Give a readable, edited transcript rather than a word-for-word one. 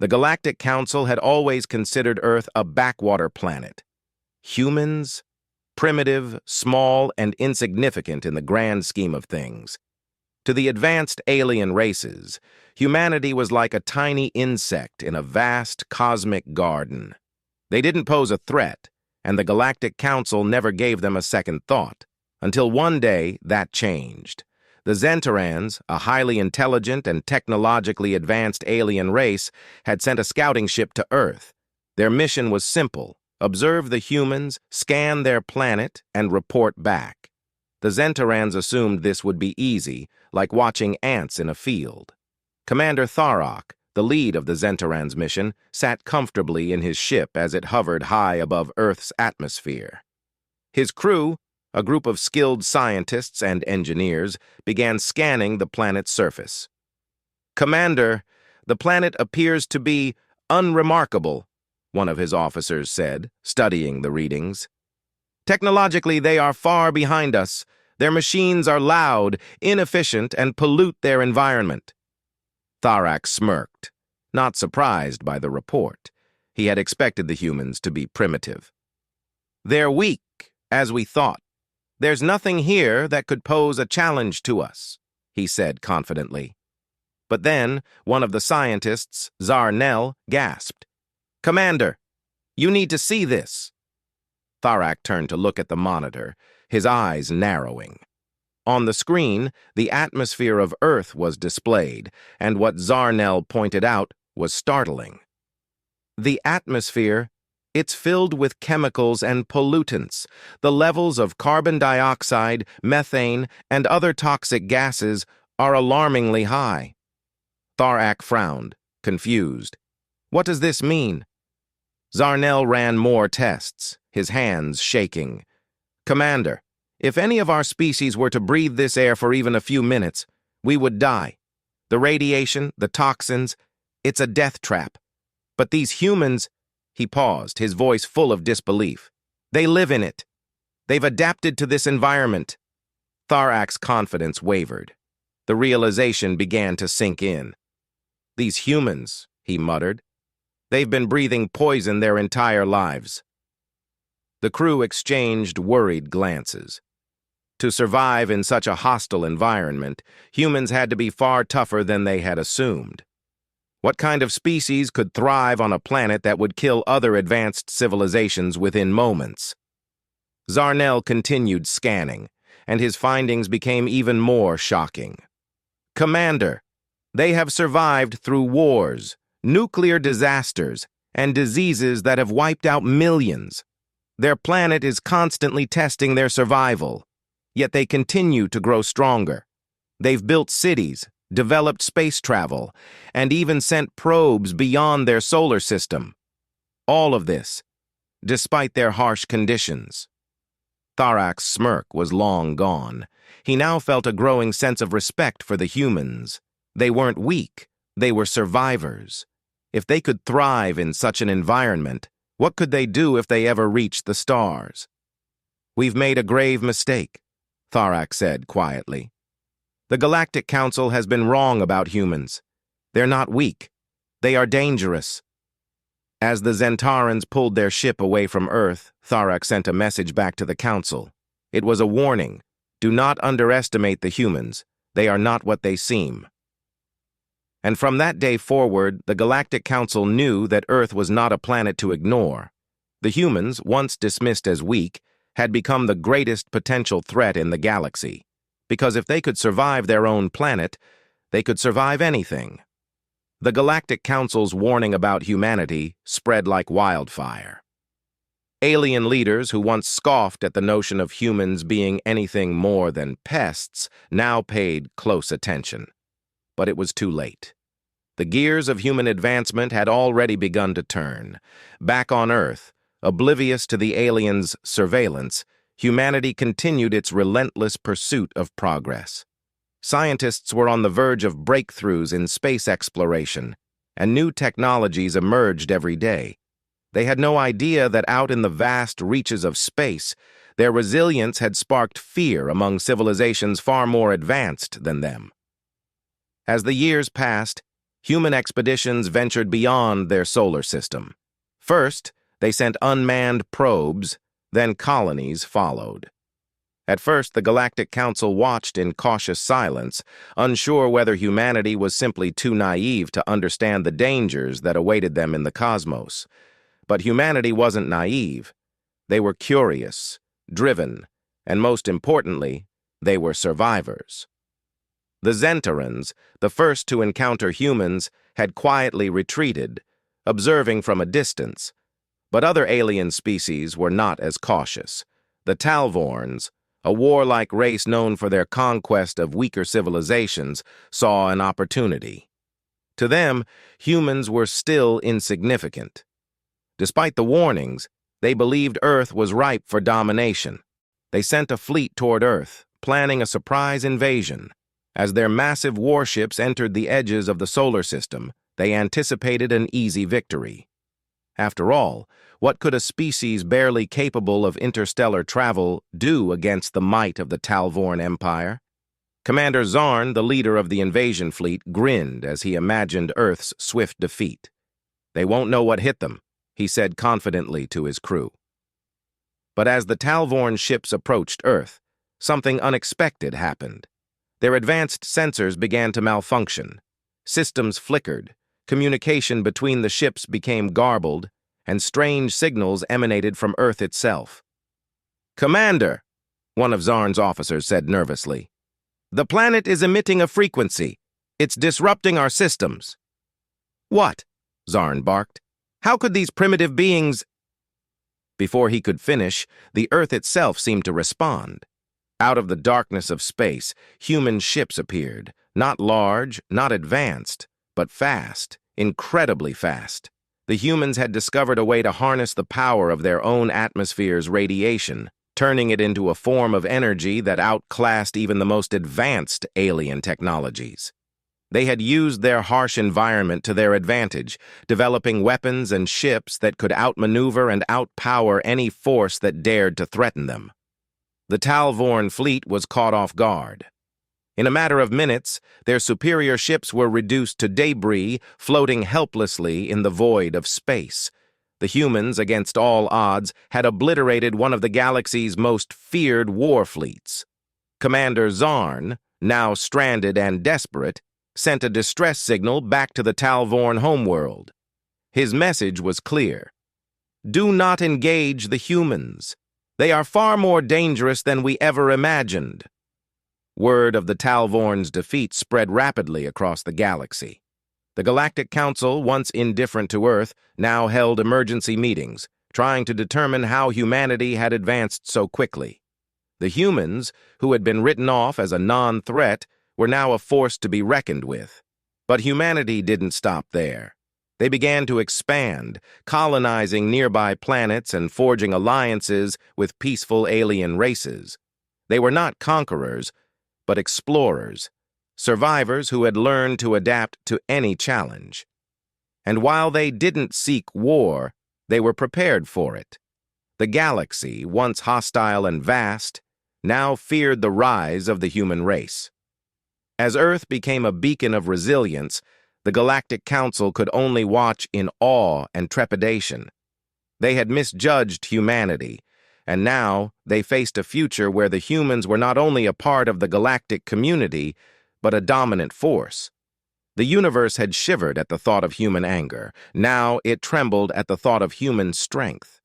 The Galactic Council had always considered Earth a backwater planet. Humans, primitive, small, and insignificant in the grand scheme of things. To the advanced alien races, humanity was like a tiny insect in a vast cosmic garden. They didn't pose a threat, and the Galactic Council never gave them a second thought, until one day that changed. The Zentarans, a highly intelligent and technologically advanced alien race, had sent a scouting ship to Earth. Their mission was simple: observe the humans, scan their planet, and report back. The Zentarans assumed this would be easy, like watching ants in a field. Commander Tharok, the lead of the Zentarans' mission, sat comfortably in his ship as it hovered high above Earth's atmosphere. His crew, a group of skilled scientists and engineers, began scanning the planet's surface. "Commander, the planet appears to be unremarkable," one of his officers said, studying the readings. "Technologically, they are far behind us. Their machines are loud, inefficient, and pollute their environment." Tharok smirked, not surprised by the report. He had expected the humans to be primitive. "They're weak, as we thought. There's nothing here that could pose a challenge to us," he said confidently. But then, one of the scientists, Zarnell, gasped. "Commander, you need to see this." Tharok turned to look at the monitor, his eyes narrowing. On the screen, the atmosphere of Earth was displayed, and what Zarnell pointed out was startling. The atmosphere, it's filled with chemicals and pollutants. The levels of carbon dioxide, methane, and other toxic gases are alarmingly high. Tharok frowned, confused. "What does this mean?" Zarnell ran more tests, his hands shaking. "Commander, if any of our species were to breathe this air for even a few minutes, we would die. The radiation, the toxins, it's a death trap. But these humans—" He paused, his voice full of disbelief. "They live in it. They've adapted to this environment." Tharok's confidence wavered. The realization began to sink in. "These humans," he muttered. "They've been breathing poison their entire lives." The crew exchanged worried glances. To survive in such a hostile environment, humans had to be far tougher than they had assumed. What kind of species could thrive on a planet that would kill other advanced civilizations within moments? Zarnell continued scanning, and his findings became even more shocking. "Commander, they have survived through wars, nuclear disasters, and diseases that have wiped out millions. Their planet is constantly testing their survival, yet they continue to grow stronger. They've built cities, developed space travel, and even sent probes beyond their solar system. All of this, despite their harsh conditions." Tharok's smirk was long gone. He now felt a growing sense of respect for the humans. They weren't weak, they were survivors. If they could thrive in such an environment, what could they do if they ever reached the stars? "We've made a grave mistake," Tharok said quietly. "The Galactic Council has been wrong about humans. They're not weak. They are dangerous." As the Zentarans pulled their ship away from Earth, Tharok sent a message back to the Council. It was a warning. Do not underestimate the humans. They are not what they seem. And from that day forward, the Galactic Council knew that Earth was not a planet to ignore. The humans, once dismissed as weak, had become the greatest potential threat in the galaxy. Because if they could survive their own planet, they could survive anything. The Galactic Council's warning about humanity spread like wildfire. Alien leaders who once scoffed at the notion of humans being anything more than pests now paid close attention. But it was too late. The gears of human advancement had already begun to turn. Back on Earth, oblivious to the aliens' surveillance, humanity continued its relentless pursuit of progress. Scientists were on the verge of breakthroughs in space exploration, and new technologies emerged every day. They had no idea that out in the vast reaches of space, their resilience had sparked fear among civilizations far more advanced than them. As the years passed, Human expeditions ventured beyond their solar system. First, they sent unmanned probes, then colonies followed. At first, the Galactic Council watched in cautious silence, unsure whether humanity was simply too naive to understand the dangers that awaited them in the cosmos. But humanity wasn't naive. They were curious, driven, and most importantly, they were survivors. The Zentarans, the first to encounter humans, had quietly retreated, observing from a distance. But other alien species were not as cautious. The Talvorns, a warlike race known for their conquest of weaker civilizations, saw an opportunity. To them, humans were still insignificant. Despite the warnings, they believed Earth was ripe for domination. They sent a fleet toward Earth, planning a surprise invasion. As their massive warships entered the edges of the solar system, they anticipated an easy victory. After all, what could a species barely capable of interstellar travel do against the might of the Talvorn Empire? Commander Zarn, the leader of the invasion fleet, grinned as he imagined Earth's swift defeat. "They won't know what hit them," he said confidently to his crew. But as the Talvorn ships approached Earth, something unexpected happened. Their advanced sensors began to malfunction. Systems flickered, communication between the ships became garbled, and strange signals emanated from Earth itself. "Commander," one of Zarn's officers said nervously, "the planet is emitting a frequency. It's disrupting our systems." "What?" Zarn barked. "How could these primitive beings—" Before he could finish, the Earth itself seemed to respond. Out of the darkness of space, human ships appeared, not large, not advanced, but fast, incredibly fast. The humans had discovered a way to harness the power of their own atmosphere's radiation, turning it into a form of energy that outclassed even the most advanced alien technologies. They had used their harsh environment to their advantage, developing weapons and ships that could outmaneuver and outpower any force that dared to threaten them. The Talvorn fleet was caught off guard. In a matter of minutes, their superior ships were reduced to debris, floating helplessly in the void of space. The humans, against all odds, had obliterated one of the galaxy's most feared war fleets. Commander Zarn, now stranded and desperate, sent a distress signal back to the Talvorn homeworld. His message was clear. "Do not engage the humans. They are far more dangerous than we ever imagined." Word of the Talvorn's defeat spread rapidly across the galaxy. The Galactic Council, once indifferent to Earth, now held emergency meetings, trying to determine how humanity had advanced so quickly. The humans, who had been written off as a non-threat, were now a force to be reckoned with. But humanity didn't stop there. They began to expand, colonizing nearby planets and forging alliances with peaceful alien races. They were not conquerors, but explorers, survivors who had learned to adapt to any challenge. And while they didn't seek war, they were prepared for it. The galaxy, once hostile and vast, now feared the rise of the human race. As Earth became a beacon of resilience, the Galactic Council could only watch in awe and trepidation. They had misjudged humanity, and now they faced a future where the humans were not only a part of the galactic community, but a dominant force. The universe had shivered at the thought of human anger. Now it trembled at the thought of human strength.